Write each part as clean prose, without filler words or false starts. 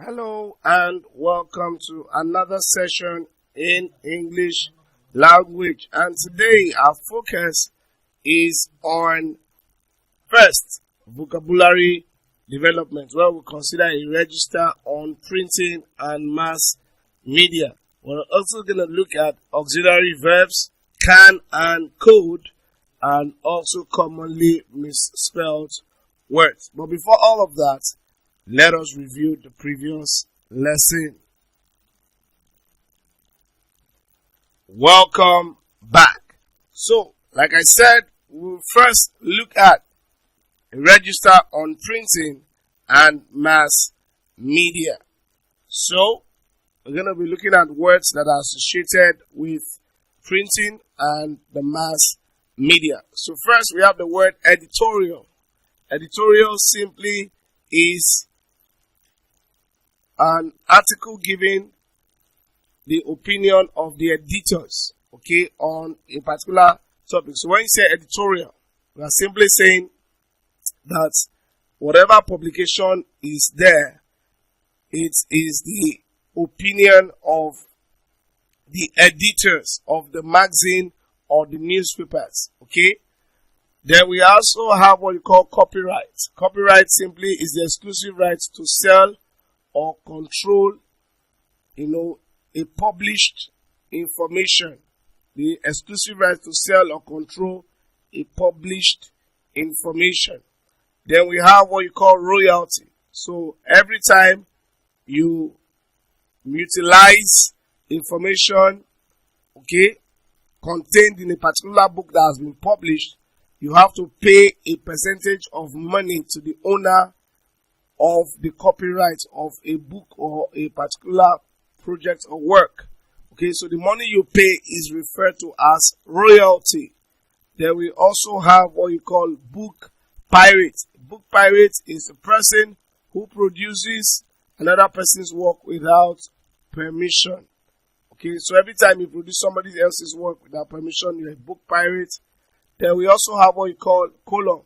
Hello and welcome to another session in English language, and today our focus is on first vocabulary development, where we consider a register on printing and mass media. We're also going to look at auxiliary verbs, can and could, and also commonly misspelled words. But before all of that, let us review the previous lesson. Welcome back. So, like I said, we'll first look at a register on printing and mass media. So, we're going to be looking at words that are associated with printing and the mass media. So, first we have the word editorial. Editorial simply is an article giving the opinion of the editors, okay, on a particular topic. So when you say editorial, we are simply saying that whatever publication is there, it is the opinion of the editors of the magazine or the newspapers, okay. Then we also have what you call copyright. Copyright simply is the exclusive right to sell or control, a published information. The exclusive right to sell or control a published information. Then we have what you call royalty. So every time you utilize information, okay, contained in a particular book that has been published, you have to pay a percentage of money to the owner of the copyright of a book or a particular project or work. Okay, so the money you pay is referred to as royalty. Then we also have what you call book pirate. Book pirate is a person who produces another person's work without permission. Okay, so every time you produce somebody else's work without permission, you're a book pirate. Then we also have what you call column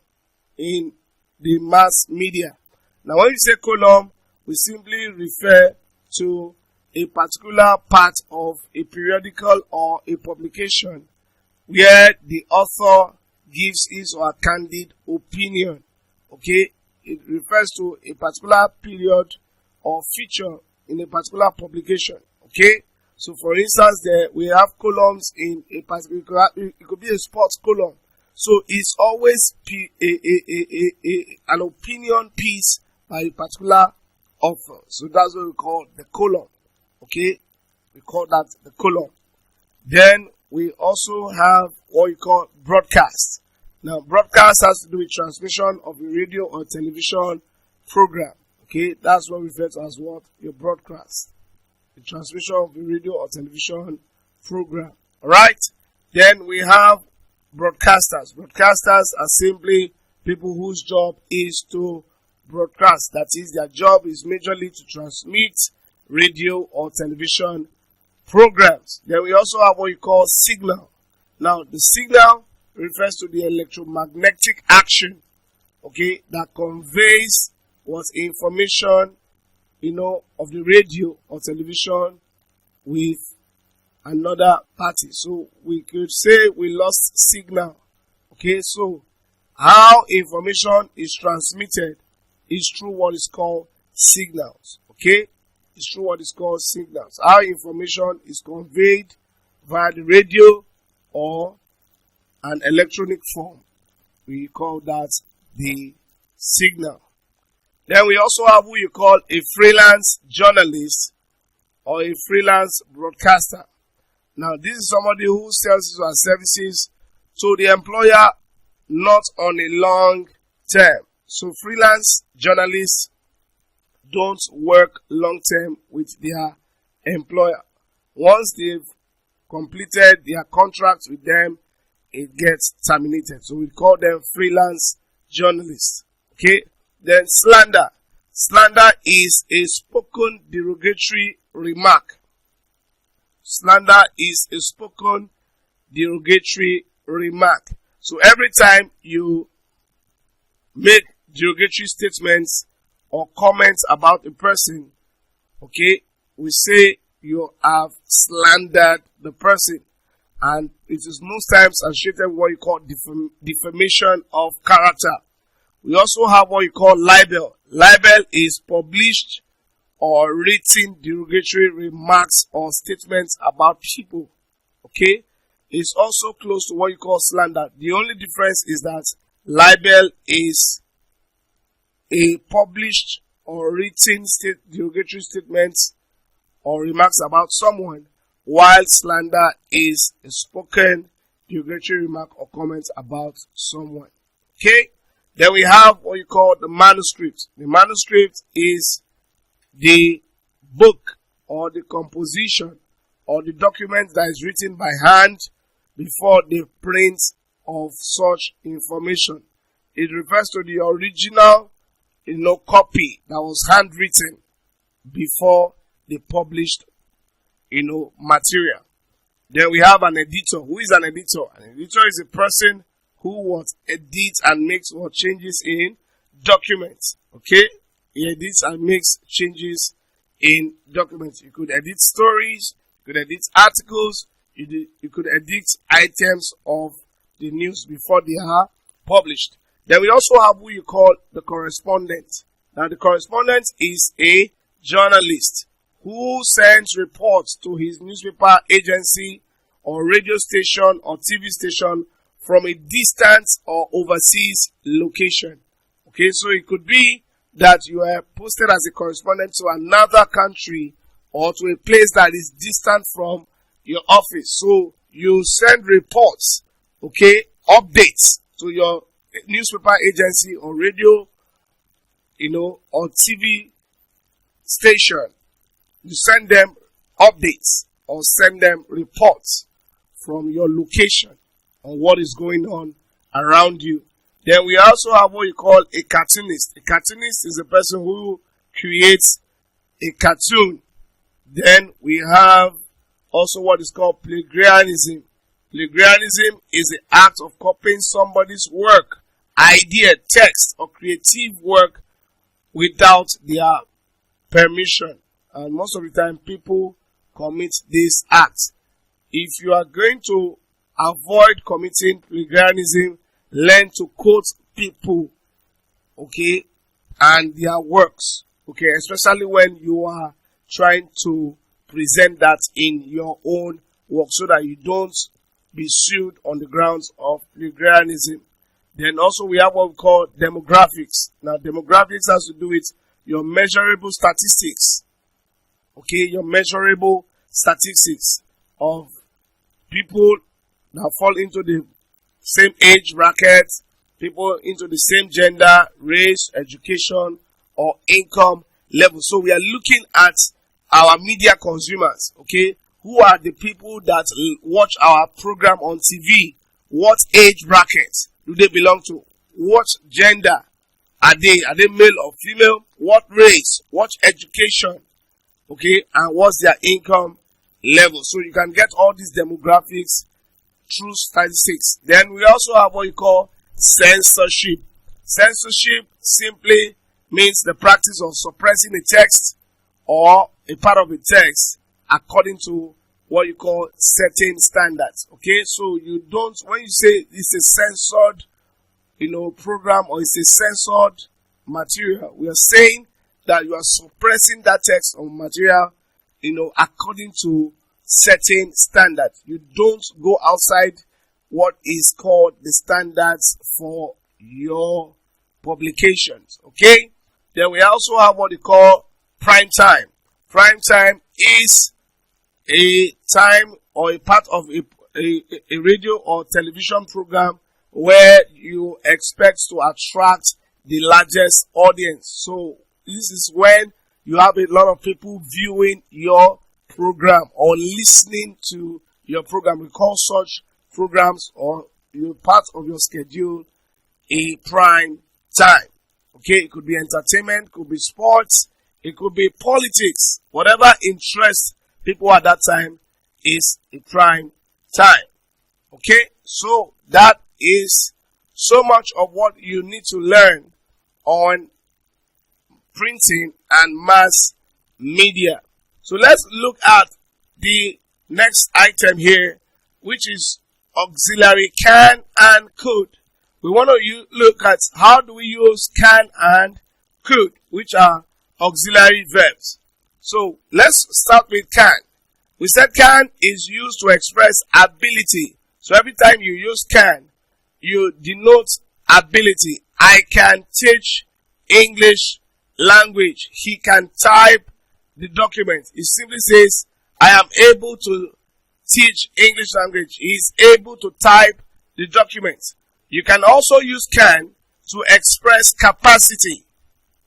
in the mass media. Now, when you say column, we simply refer to a particular part of a periodical or a publication where the author gives his or her candid opinion. Okay, it refers to a particular period or feature in a particular publication. Okay, so for instance, there we have columns in a particular. It could be a sports column. So it's always an opinion piece by a particular author. So that's what we call the column. Okay, we call that the column. Then we also have what we call broadcast. Now, broadcast has to do with transmission of a radio or television program. Okay, that's what we refer to as what? Your broadcast. The transmission of a radio or television program. Alright? Then we have broadcasters. Broadcasters are simply people whose job is to broadcast. That is, their job is majorly to transmit radio or television programs. Then we also have what you call signal. Now, the signal refers to the electromagnetic action, okay, that conveys what information, of the radio or television with another party. So we could say we lost signal. Okay, so how information is transmitted is through what is called signals. Okay, it's through what is called signals. How information is conveyed via the radio or an electronic form, we call that the signal. Then we also have who you call a freelance journalist or a freelance broadcaster. Now, this is somebody who sells his or her services to the employer, not on a long term. So freelance journalists don't work long term with their employer. Once they've completed their contract with them, it gets terminated. So we call them freelance journalists. Okay. Then slander. Slander is a spoken derogatory remark. Slander is a spoken derogatory remark. So every time you make derogatory statements or comments about a person, okay, we say you have slandered the person. And it is most times associated with what you call defamation of character. We also have what you call libel. Libel is published or written derogatory remarks or statements about people. Okay? It's also close to what you call slander. The only difference is that libel is a published or written derogatory statements or remarks about someone, while slander is a spoken derogatory remark or comment about someone. Okay? Then we have what you call the manuscript. The manuscript is the book or the composition or the document that is written by hand before the print of such information. It refers to the original, copy that was handwritten before the published, material. Then we have an editor. Who is an editor? An editor is a person who edits and makes changes in documents. Okay? He edits and makes changes in documents. You could edit stories, you could edit articles, you could edit items of the news before they are published. Then we also have who you call the correspondent. Now the correspondent is a journalist who sends reports to his newspaper agency or radio station or TV station from a distant or overseas location. Okay, so it could be that you are posted as a correspondent to another country or to a place that is distant from your office. So you send reports, okay, updates to your newspaper agency or radio, or TV station. You send them updates or send them reports from your location on what is going on around you. Then we also have what you call a cartoonist. A cartoonist is a person who creates a cartoon. Then we have also what is called plagiarism. Plagiarism is the act of copying somebody's work, idea, text, or creative work without their permission. And most of the time people commit this act. If you are going to avoid committing plagiarism, learn to quote people, okay, and their works, okay, especially when you are trying to present that in your own work so that you don't be sued on the grounds of plagiarism. Then also we have what we call demographics. Now demographics has to do with your measurable statistics, okay, your measurable statistics of people that fall into the same age bracket, people into the same gender, race, education, or income level. So we are looking at our media consumers, okay? Who are the people that watch our program on TV? What age bracket do they belong to? What gender are they? Are they male or female? What race? What education? Okay? And what's their income level? So you can get all these demographics through statistics. Then we also have what you call censorship. Censorship simply means the practice of suppressing a text or a part of a text according to what you call certain standards. Okay, so you don't, when you say it's a censored, program or it's a censored material, we are saying that you are suppressing that text or material, according to certain standards. You don't go outside what is called the standards for your publications. Okay? Then we also have what they call prime time. Prime time is a time or a part of a radio or television program where you expect to attract the largest audience. So this is when you have a lot of people viewing your program or listening to your program. We call such programs or part of your schedule a prime time. Okay, it could be entertainment, could be sports, it could be politics. Whatever interests people at that time is a prime time. Okay, so that is so much of what you need to learn on printing and mass media. So let's look at the next item here, which is auxiliary can and could. We want to look at how do we use can and could, which are auxiliary verbs. So let's start with can. We said can is used to express ability. So every time you use can, you denote ability. I can teach English language. He can type the document. It simply says, I am able to teach English language. He is able to type the document. You can also use can to express capacity,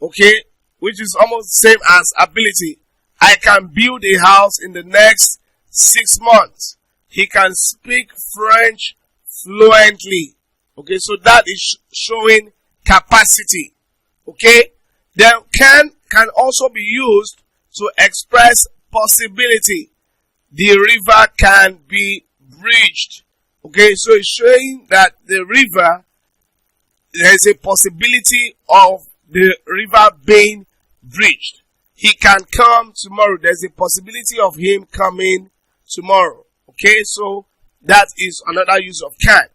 okay, which is almost the same as ability. I can build a house in the next 6 months. He can speak French fluently. Okay, so that is showing capacity. Okay, then can also be used to express possibility. The river can be bridged. Okay, so it's showing that the river, there is a possibility of the river being bridged. He can come tomorrow. There's a possibility of him coming tomorrow. Okay, so that is another use of can.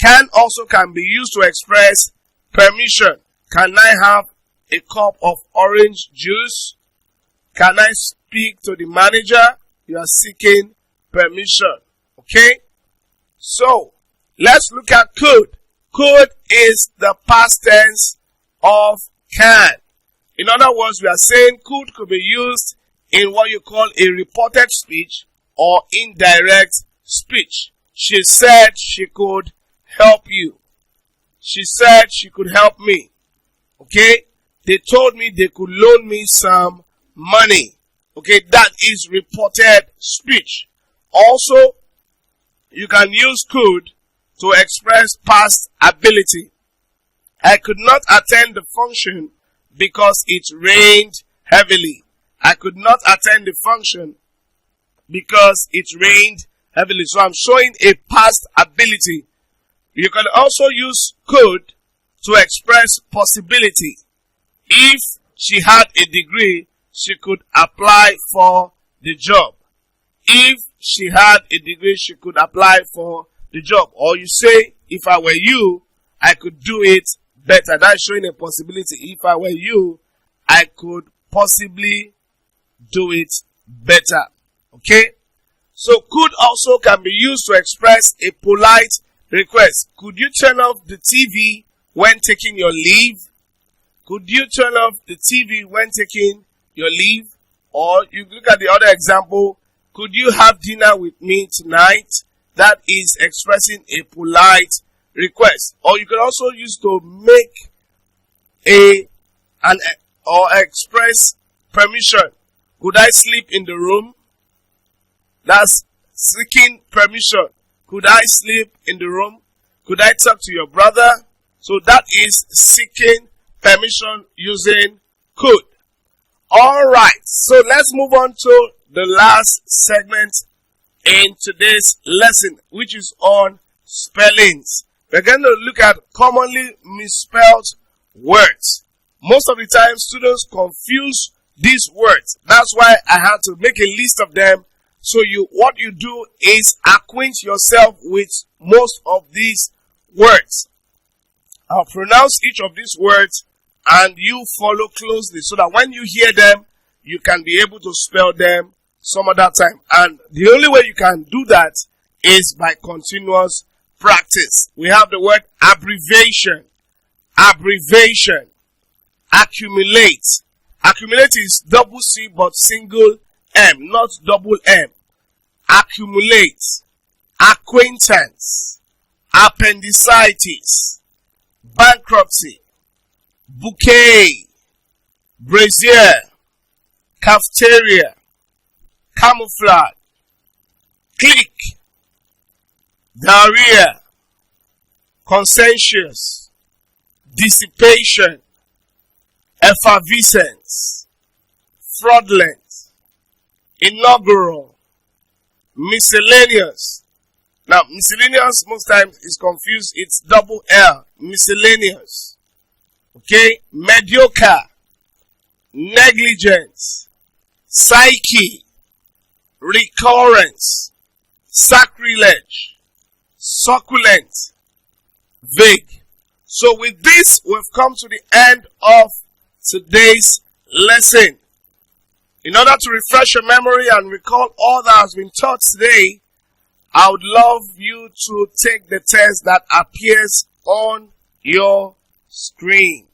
Can also can be used to express permission. Can I have a cup of orange juice? Can I speak to the manager? You are seeking permission. Okay? So, let's look at could. Could is the past tense of can. In other words, we are saying could be used in what you call a reported speech or indirect speech. She said she could help you. She said she could help me. Okay? They told me they could loan me some money. Okay, that is reported speech. Also, you can use could to express past ability. I could not attend the function because it rained heavily. I could not attend the function because it rained heavily. So I'm showing a past ability. You can also use could to express possibility. If she had a degree, she could apply for the job. If she had a degree, she could apply for the job. Or you say, if I were you, I could do it better. That's showing a possibility. If I were you, I could possibly do it better. Okay? So could also can be used to express a polite request. Could you turn off the TV when taking your leave? Could you turn off the TV when taking your leave? Or you look at the other example, could you have dinner with me tonight? That is expressing a polite request. Or you can also use to make or express permission. Could I sleep in the room? That's seeking permission. Could I sleep in the room? Could I talk to your brother? So that is seeking permission using could. Alright, so let's move on to the last segment in today's lesson, which is on spellings. We're going to look at commonly misspelled words. Most of the time, students confuse these words. That's why I had to make a list of them. So what you do is acquaint yourself with most of these words. I'll pronounce each of these words and you follow closely so that when you hear them, you can be able to spell them some other time. And the only way you can do that is by continuous practice. We have the word abbreviation, abbreviation, accumulate. Accumulate is double C but single M, not double M. Accumulate, acquaintance, appendicitis, bankruptcy, bouquet, brazier, cafeteria, camouflage, clique, diarrhea, conscientious, dissipation, effervescence, fraudulent, inaugural, miscellaneous. Now, miscellaneous most times is confused. It's double L. Miscellaneous. Okay? Mediocre, negligent, psyche, recurrence, sacrilege, succulent, vague. So with this, we've come to the end of today's lesson. In order to refresh your memory and recall all that has been taught today, I would love you to take the test that appears on your screen.